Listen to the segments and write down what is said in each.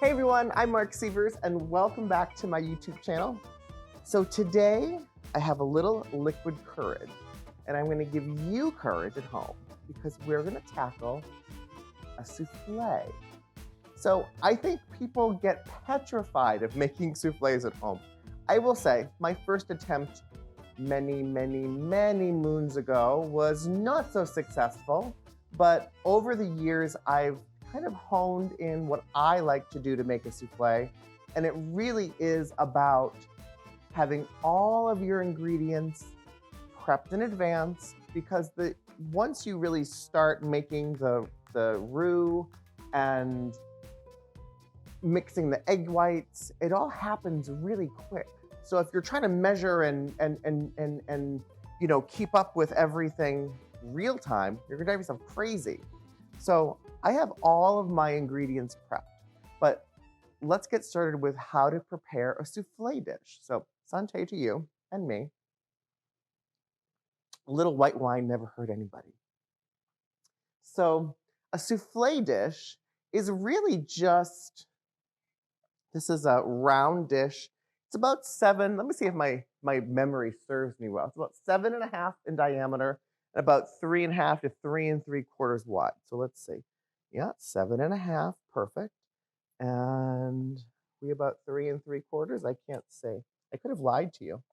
Hey everyone, I'm Mark Sievers and welcome back to my YouTube channel. So today I have a little liquid courage and I'm going to give you courage at home because we're going to tackle a souffle. So I think people get petrified of making souffles at home. I will say my first attempt many moons ago was not so successful, but over the years I've kind of honed in what I like to do to make a souffle, and it really is about having all of your ingredients prepped in advance, because once you really start making the roux and mixing the egg whites, it all happens really quick. So if you're trying to measure and keep up with everything real time, you're gonna drive yourself crazy. So I have all of my ingredients prepped, but let's get started with how to prepare a souffle dish. So santé to you and me. A little white wine never hurt anybody. So a souffle dish is really just, this is a round dish. It's about let me see if my memory serves me well. It's about 7.5 in diameter and about 3.5 to 3 3/4 wide. So let's see. Yeah, 7.5, perfect. And we about 3 3/4. I can't say. I could have lied to you,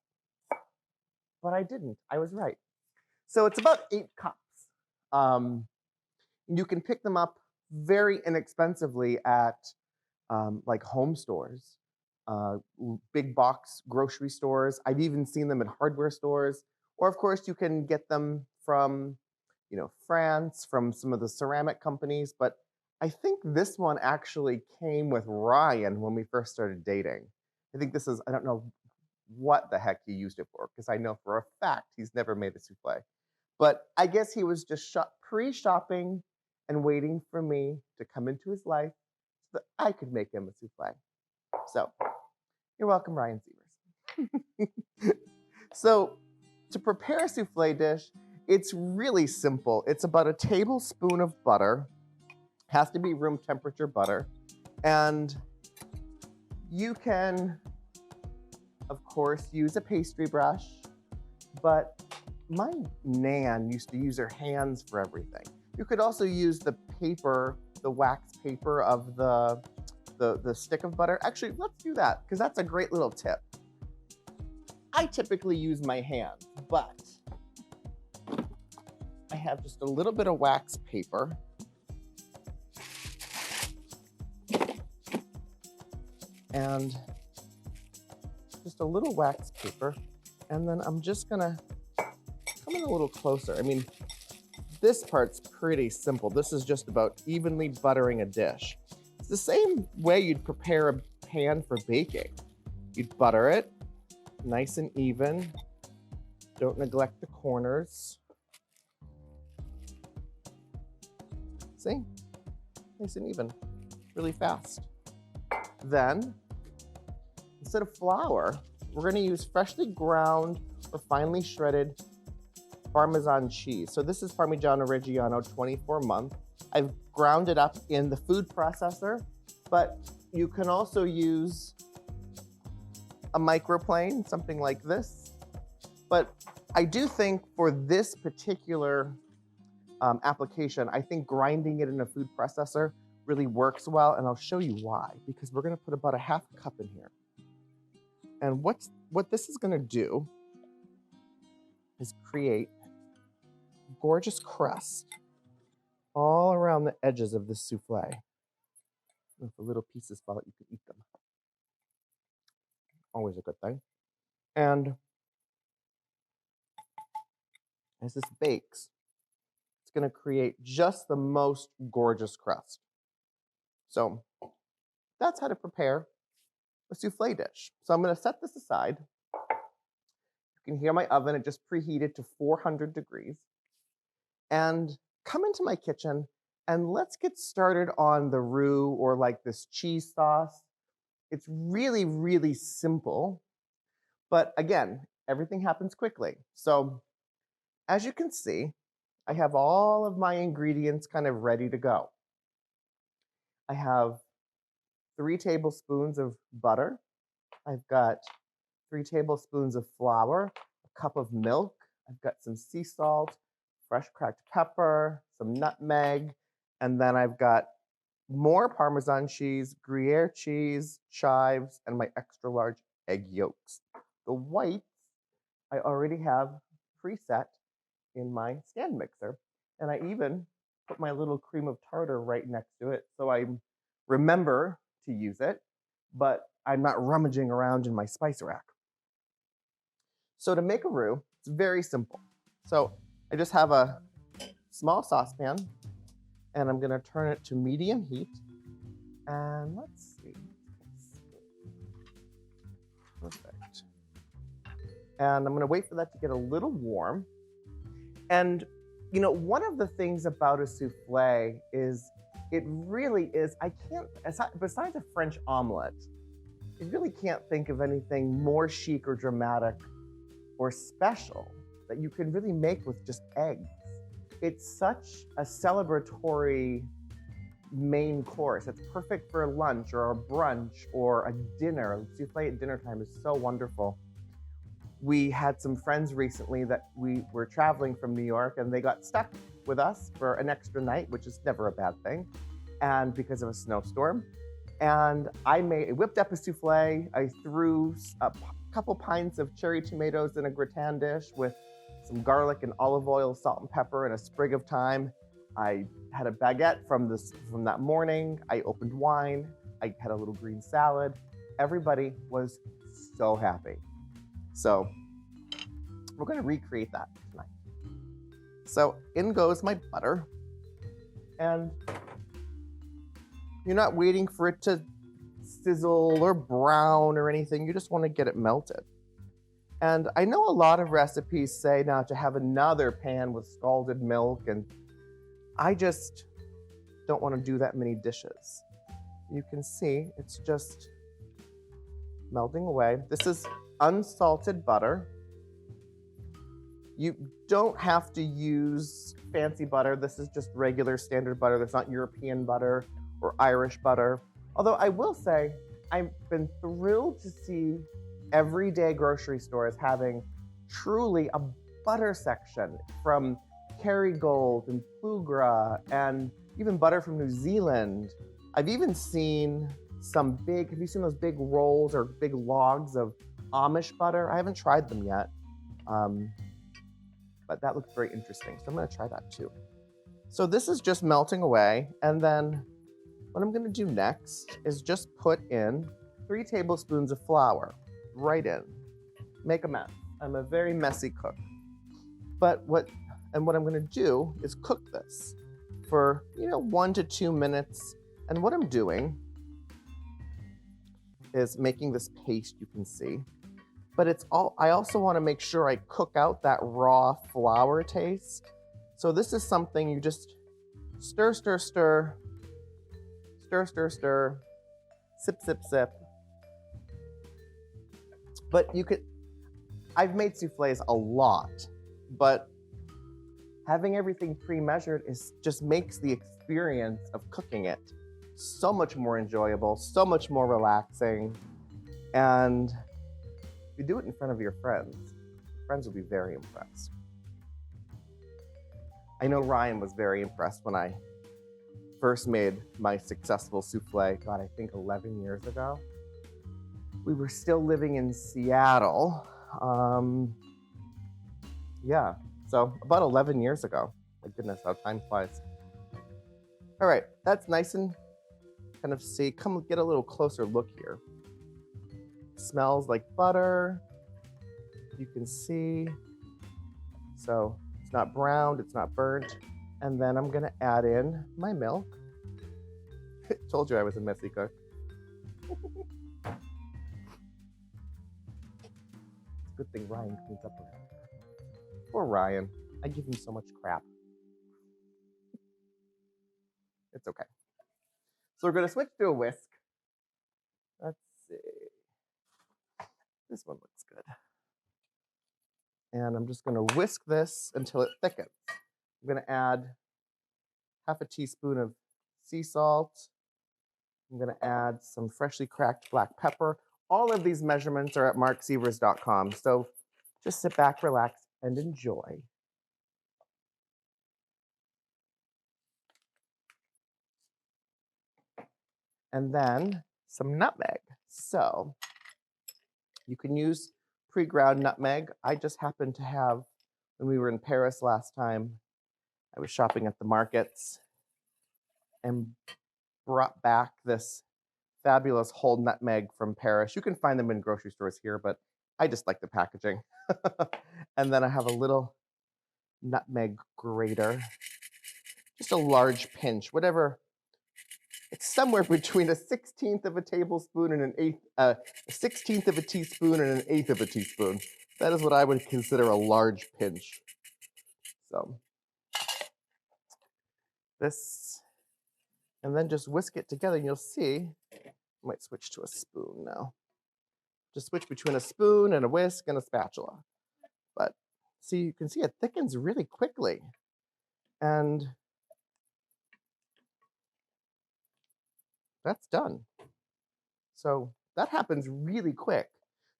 but I didn't. I was right. So it's about 8 cups. You can pick them up very inexpensively at like home stores, big box grocery stores. I've even seen them in hardware stores, or of course you can get them from, France, from some of the ceramic companies. But I think this one actually came with Ryan when we first started dating. I think this is, I don't know what the heck he used it for, because I know for a fact he's never made a souffle. But I guess he was just pre-shopping and waiting for me to come into his life so that I could make him a souffle. So you're welcome, Ryan Sievers. So to prepare a souffle dish, it's really simple. It's about a tablespoon of butter. Has to be room temperature butter. And you can, of course, use a pastry brush, but my nan used to use her hands for everything. You could also use the paper, the wax paper of the stick of butter. Actually, let's do that, because that's a great little tip. I typically use my hands, but I have just a little bit of wax paper. And just a little wax paper. And then I'm just gonna come in a little closer. I mean, this part's pretty simple. This is just about evenly buttering a dish. It's the same way you'd prepare a pan for baking. You'd butter it nice and even. Don't neglect the corners. See? Nice and even, really fast. Then, instead of flour, we're gonna use freshly ground or finely shredded Parmesan cheese. So this is Parmigiano Reggiano 24 month. I've ground it up in the food processor, but you can also use a microplane, something like this. But I do think for this particular application, I think grinding it in a food processor really works well, and I'll show you why, because we're gonna put about a half cup in here. And what this is gonna do is create gorgeous crust all around the edges of this souffle. If the little pieces fall out, you can eat them. Always a good thing. And as this bakes, it's going to create just the most gorgeous crust. So that's how to prepare a souffle dish. So I'm going to set this aside. You can hear my oven. It just preheated to 400 degrees. And come into my kitchen and let's get started on the roux, or like this cheese sauce. It's really simple, but again, everything happens quickly. So as you can see, I have all of my ingredients kind of ready to go. I have 3 tablespoons of butter. I've got 3 tablespoons of flour, a cup of milk. I've got some sea salt, fresh cracked pepper, some nutmeg, and then I've got more Parmesan cheese, Gruyere cheese, chives, and my extra large egg yolks. The whites I already have preset in my stand mixer, and I even put my little cream of tartar right next to it so I remember to use it, but I'm not rummaging around in my spice rack. So to make a roux, it's very simple. So I just have a small saucepan, and I'm going to turn it to medium heat. And let's see. Perfect. And I'm going to wait for that to get a little warm. And, you know, one of the things about a souffle is it really is, besides a French omelet, I really can't think of anything more chic or dramatic or special that you can really make with just eggs. It's such a celebratory main course. It's perfect for lunch or a brunch or a dinner. Souffle at dinner time is so wonderful. We had some friends recently that we were traveling from New York, and they got stuck with us for an extra night, which is never a bad thing, and because of a snowstorm. And I whipped up a souffle. I threw a couple pints of cherry tomatoes in a gratin dish with some garlic and olive oil, salt and pepper, and a sprig of thyme. I had a baguette from that morning. I opened wine. I had a little green salad. Everybody was so happy. So we're going to recreate that tonight. So in goes my butter. And you're not waiting for it to sizzle or brown or anything. You just want to get it melted. And I know a lot of recipes say now to have another pan with scalded milk, and I just don't want to do that many dishes. You can see it's just melting away. This is unsalted butter. You don't have to use fancy butter. This is just regular standard butter. That's not European butter or Irish butter. Although I will say, I've been thrilled to see everyday grocery stores having truly a butter section from Kerrygold and Plugra and even butter from New Zealand. I've even seen have you seen those big rolls or big logs of Amish butter? I haven't tried them yet, but that looks very interesting. So I'm going to try that too. So this is just melting away. And then what I'm going to do next is just put in 3 tablespoons of flour right in. Make a mess. I'm a very messy cook. But what I'm going to do is cook this for 1 to 2 minutes. And what I'm doing is making this paste, you can see. But I also want to make sure I cook out that raw flour taste. So this is something you just stir, stir, stir, stir, stir, stir, sip, sip, sip. But I've made soufflés a lot, but having everything pre-measured just makes the experience of cooking it so much more enjoyable, so much more relaxing. And if you do it in front of your friends will be very impressed. I know Ryan was very impressed when I first made my successful soufflé, God, I think 11 years ago. We were still living in Seattle. So about 11 years ago. My goodness, how time flies. All right, that's nice and kind of come get a little closer look here. Smells like butter. You can see. So it's not browned, it's not burnt. And then I'm gonna add in my milk. Told you I was a messy cook. Good thing Ryan cleans up around here. Poor Ryan. I give him so much crap. It's okay. So we're going to switch to a whisk. Let's see. This one looks good. And I'm just going to whisk this until it thickens. I'm going to add half a teaspoon of sea salt, I'm going to add some freshly cracked black pepper. All of these measurements are at marcsievers.com. So just sit back, relax, and enjoy. And then some nutmeg. So you can use pre-ground nutmeg. I just happened to have, when we were in Paris last time, I was shopping at the markets and brought back this fabulous whole nutmeg from Paris. You can find them in grocery stores here, but I just like the packaging. And then I have a little nutmeg grater, just a large pinch, whatever. It's somewhere between a 1/16 of a tablespoon and a 1/16 of a teaspoon and an 1/8 of a teaspoon. That is what I would consider a large pinch. So this, and then just whisk it together, and you'll see. I might switch to a spoon now. Just switch between a spoon and a whisk and a spatula. But see, you can see it thickens really quickly. And that's done. So that happens really quick.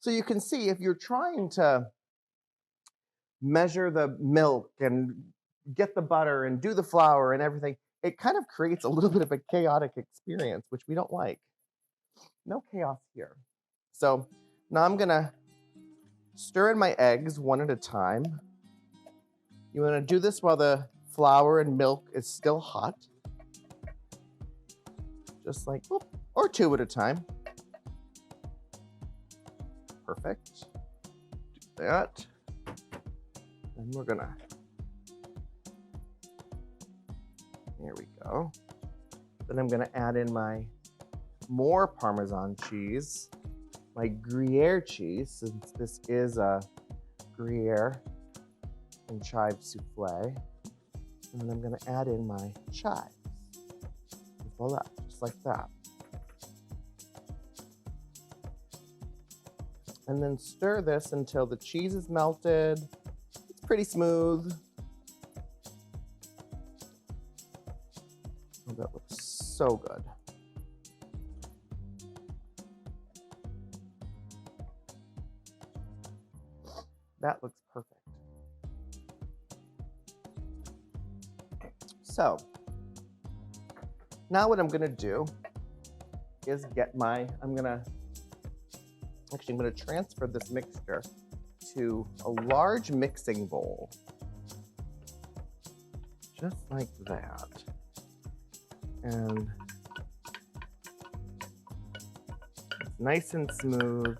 So you can see if you're trying to measure the milk and get the butter and do the flour and everything, it kind of creates a little bit of a chaotic experience, which we don't like. No chaos here. So now I'm gonna stir in my eggs one at a time. You wanna do this while the flour and milk is still hot. Just like, or two at a time. Perfect. Do that. And we're gonna, there we go. Then I'm gonna add in my more Parmesan cheese, my Gruyère cheese, since this is a Gruyère and chives soufflé. And then I'm gonna add in my chives. Voila, just like that. And then stir this until the cheese is melted. It's pretty smooth. Oh, that looks so good. That looks perfect. So now what I'm gonna do is get my, I'm gonna transfer this mixture to a large mixing bowl. Just like that. And it's nice and smooth.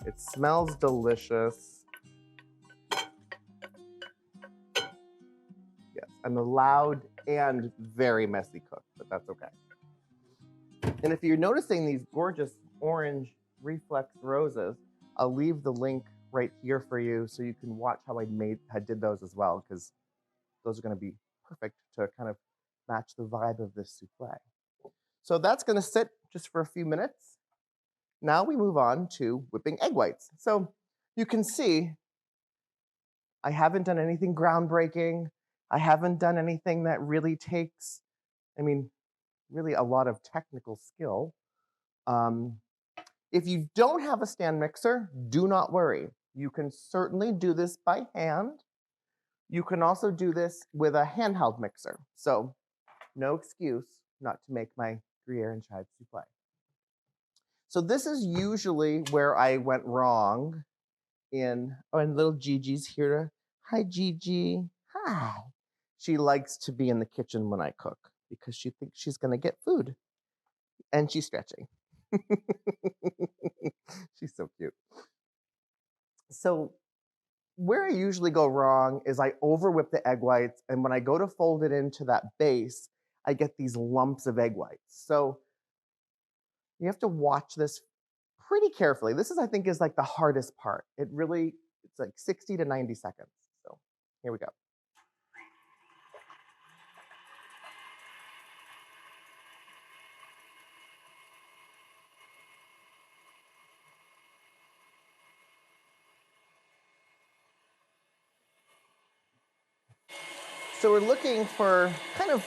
It smells delicious. Yes, I'm a loud and very messy cook, but that's okay. And if you're noticing these gorgeous orange reflex roses, I'll leave the link right here for you so you can watch how I did those as well, because those are going to be perfect to kind of match the vibe of this souffle. So that's going to sit just for a few minutes. Now we move on to whipping egg whites. So you can see I haven't done anything groundbreaking. I haven't done anything that really takes, really a lot of technical skill. If you don't have a stand mixer, do not worry. You can certainly do this by hand. You can also do this with a handheld mixer. So no excuse not to make my Gruyère and chives soufflé. So this is usually where I went wrong and little Gigi's here. Hi, Gigi. Hi. She likes to be in the kitchen when I cook because she thinks she's going to get food. And she's stretching. She's so cute. So where I usually go wrong is I over whip the egg whites, and when I go to fold it into that base, I get these lumps of egg whites. So you have to watch this pretty carefully. This is, I think, is like the hardest part. It's like 60 to 90 seconds. So here we go. So we're looking for kind of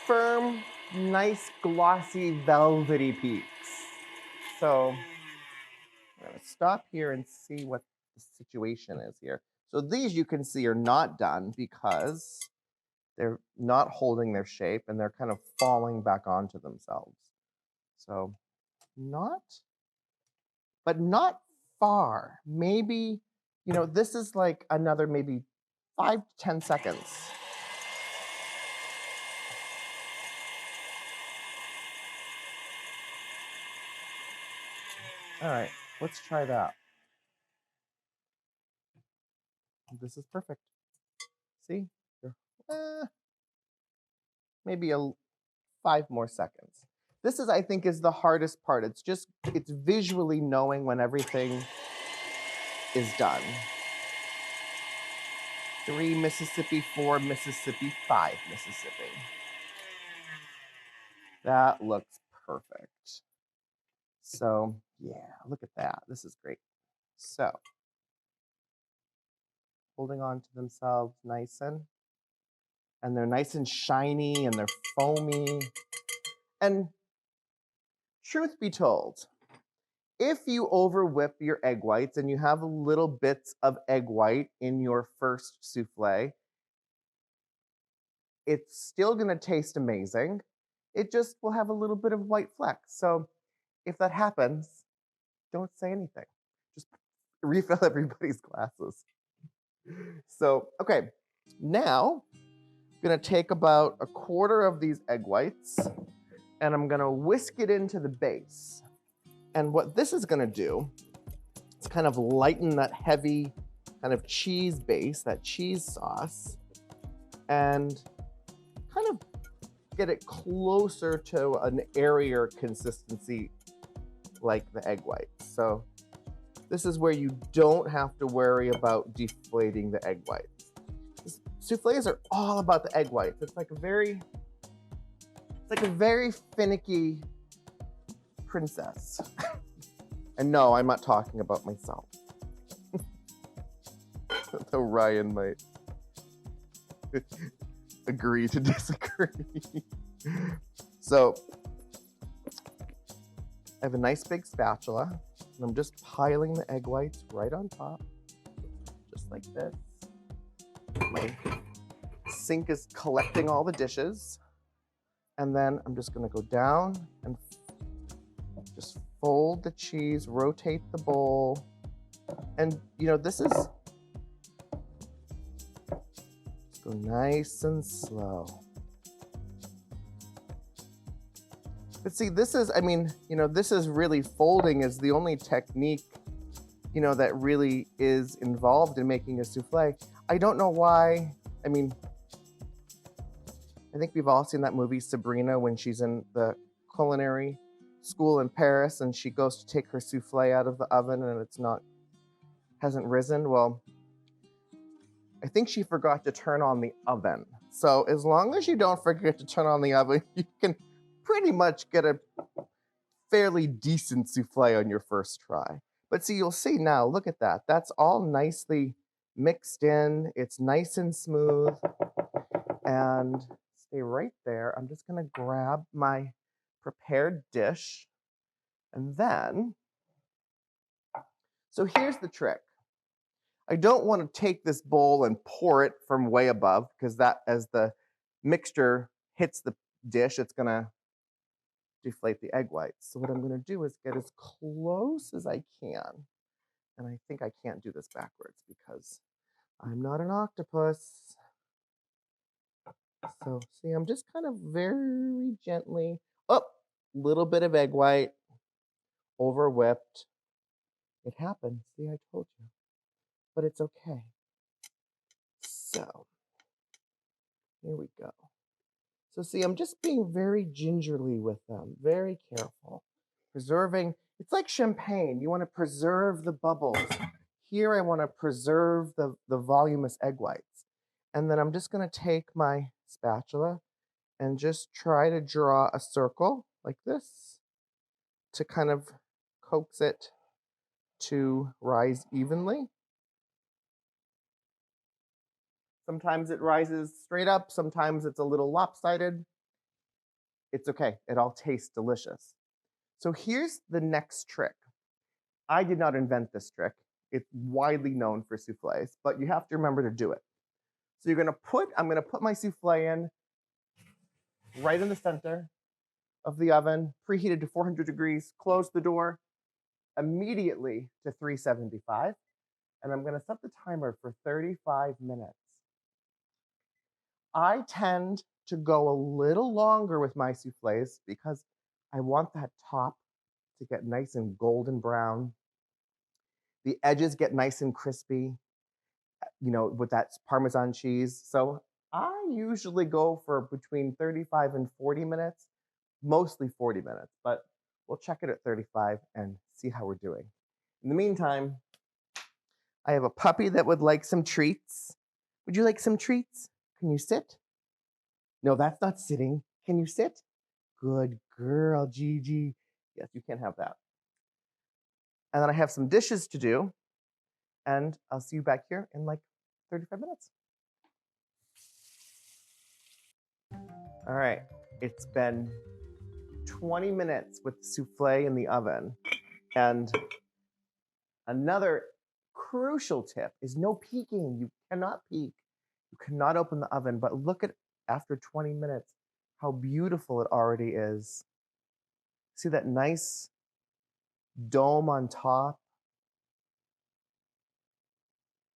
firm, nice glossy velvety peaks. So I'm going to stop here and see what the situation is here. So these you can see are not done because they're not holding their shape and they're kind of falling back onto themselves. So but not far. Maybe, this is like another maybe 5 to 10 seconds. All right, let's try that. This is perfect. See? Maybe 5 more seconds. This is, I think, is the hardest part. It's visually knowing when everything is done. 3 Mississippi, 4 Mississippi, 5 Mississippi. That looks perfect. So yeah, look at that. This is great. So holding on to themselves nice and they're nice and shiny and they're foamy. And truth be told, if you over whip your egg whites and you have little bits of egg white in your first souffle, it's still going to taste amazing. It just will have a little bit of white flecks. So if that happens, don't say anything. Just refill everybody's glasses. So, okay, now I'm going to take about a quarter of these egg whites and I'm going to whisk it into the base. And what this is going to do is kind of lighten that heavy kind of cheese base, that cheese sauce, and kind of get it closer to an airier consistency like the egg whites. So this is where you don't have to worry about deflating the egg whites. Soufflés are all about the egg whites. It's like a very finicky princess. And no, I'm not talking about myself. Though Ryan might agree to disagree. So I have a nice big spatula and I'm just piling the egg whites right on top, just like this. My sink is collecting all the dishes. And then I'm just going to go down and just fold the cheese, rotate the bowl. And, this is, just go nice and slow. But see, this is really folding is the only technique, that really is involved in making a souffle. I don't know why. I think we've all seen that movie Sabrina when she's in the culinary school in Paris and she goes to take her souffle out of the oven and hasn't risen. Well, I think she forgot to turn on the oven. So as long as you don't forget to turn on the oven, you can pretty much get a fairly decent souffle on your first try. But see, you'll see now, look at that. That's all nicely mixed in. It's nice and smooth. And stay right there. I'm just going to grab my prepared dish. And then, so here's the trick. I don't want to take this bowl and pour it from way above because that, as the mixture hits the dish, it's going to deflate the egg whites. So what I'm going to do is get as close as I can. And I think I can't do this backwards because I'm not an octopus. So see, I'm just kind of very gently, little bit of egg white, over whipped. It happens. See, I told you. But it's okay. So here we go. So see, I'm just being very gingerly with them, very careful. Preserving, it's like champagne. You want to preserve the bubbles. Here I want to preserve the voluminous egg whites. And then I'm just going to take my spatula and just try to draw a circle like this to kind of coax it to rise evenly. Sometimes it rises straight up, sometimes it's a little lopsided. It's okay. It all tastes delicious. So here's the next trick. I did not invent this trick. It's widely known for soufflés, but you have to remember to do it. So I'm gonna put my soufflé in right in the center of the oven, preheated to 400 degrees, close the door immediately to 375, and I'm gonna set the timer for 35 minutes. I tend to go a little longer with my soufflés because I want that top to get nice and golden brown. The edges get nice and crispy, with that Parmesan cheese. So I usually go for between 35 and 40 minutes, mostly 40 minutes, but we'll check it at 35 and see how we're doing. In the meantime, I have a puppy that would like some treats. Would you like some treats? Can you sit? No, that's not sitting. Can you sit? Good girl, Gigi. Yes, you can have that. And then I have some dishes to do, and I'll see you back here in like 35 minutes. All right, it's been 20 minutes with the soufflé in the oven. And another crucial tip is no peeking. You cannot peek. You cannot open the oven, but look at after 20 minutes how beautiful it already is. See that nice dome on top?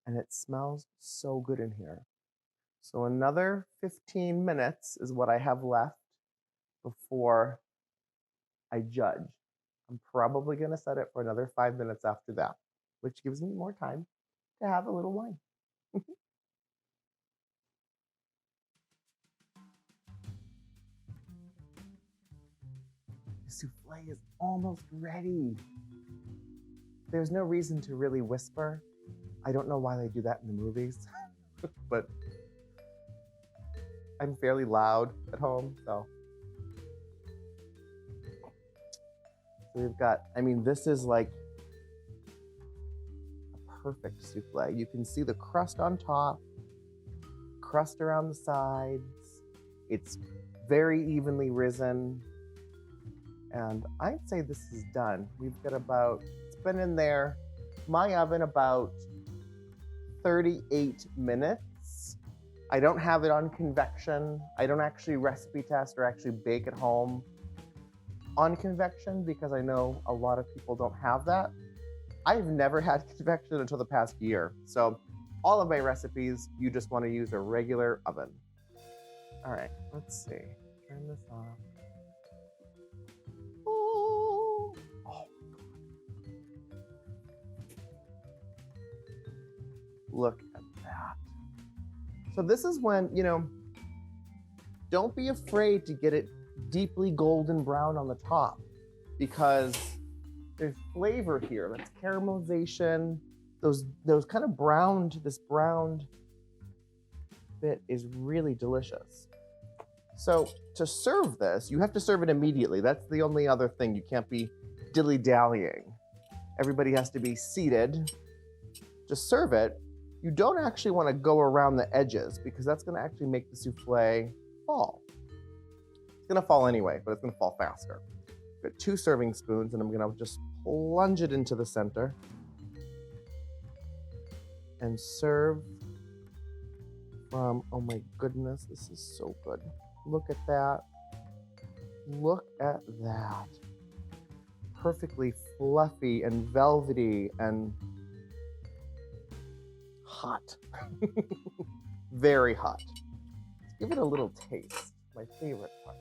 And it smells so good in here. So another 15 minutes is what I have left before I judge. I'm probably going to set it for another 5 minutes after that, which gives me more time to have a little wine. The soufflé is almost ready. There's no reason to really whisper. I don't know why they do that in the movies, but I'm fairly loud at home, so. We've got, this is like a perfect soufflé. You can see the crust on top, crust around the sides. It's very evenly risen. And I'd say this is done. We've got it's been in there, my oven, about 38 minutes. I don't have it on convection. I don't actually recipe test or actually bake at home on convection because I know a lot of people don't have that. I've never had convection until the past year. So all of my recipes, you just want to use a regular oven. All right, let's see. Turn this off. Oh, God. Look at that. So this is when, don't be afraid to get it deeply golden brown on the top because there's flavor here. That's caramelization. Those kind of this browned bit is really delicious. So to serve this, you have to serve it immediately. That's the only other thing. You can't be dilly-dallying. Everybody has to be seated. To serve it, you don't actually want to go around the edges because that's going to actually make the soufflé fall. It's going to fall anyway, but it's going to fall faster. Got 2 serving spoons, and I'm going to just plunge it into the center and serve from, oh my goodness, this is so good. Look at that. Look at that. Perfectly fluffy and velvety and hot. Very hot. Let's give it a little taste. My favorite part.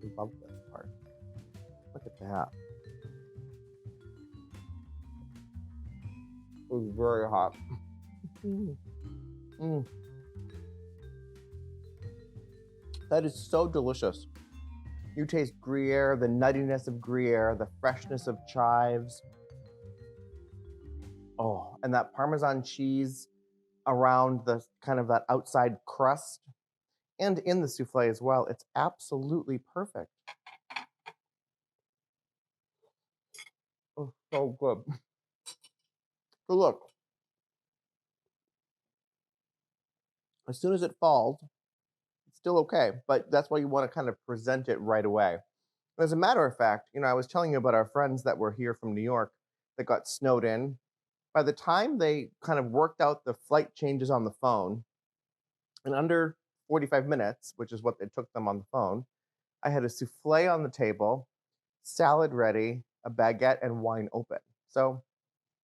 I love this part. Look at that. It was very hot. That is so delicious. You taste Gruyère, the nuttiness of Gruyère, the freshness of chives. Oh, and that Parmesan cheese around the kind of that outside crust and in the soufflé as well. It's absolutely perfect. Oh, so good. So look, As soon as it falls, it's still okay, but that's why you want to kind of present it right away. As a matter of fact, I was telling you about our friends that were here from New York that got snowed in. By the time they kind of worked out the flight changes on the phone, in under 45 minutes, which is what it took them on the phone, I had a souffle on the table, salad ready, a baguette, and wine open. So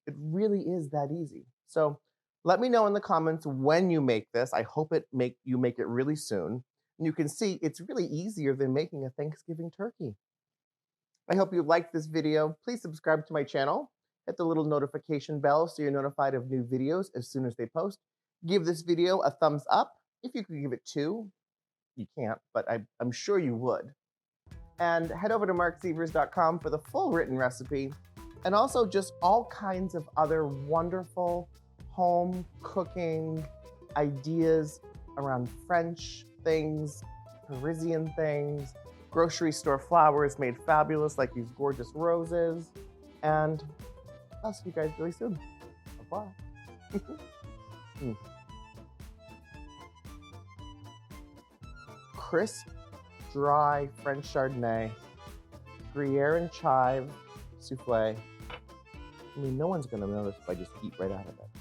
it really is that easy. So let me know in the comments when you make this. I hope you make it really soon. And you can see it's really easier than making a Thanksgiving turkey. I hope you liked this video. Please subscribe to my channel. Hit the little notification bell so you're notified of new videos as soon as they post. Give this video a thumbs up. If you could give it 2, you can't, but I'm sure you would. And head over to marcsievers.com for the full written recipe, and also just all kinds of other wonderful home cooking ideas around French things, Parisian things, grocery store flowers made fabulous like these gorgeous roses. And I'll see you guys really soon. Bye-bye. Crisp, dry French Chardonnay, Gruyère and chive souffle. I mean, no one's gonna notice if I just eat right out of it.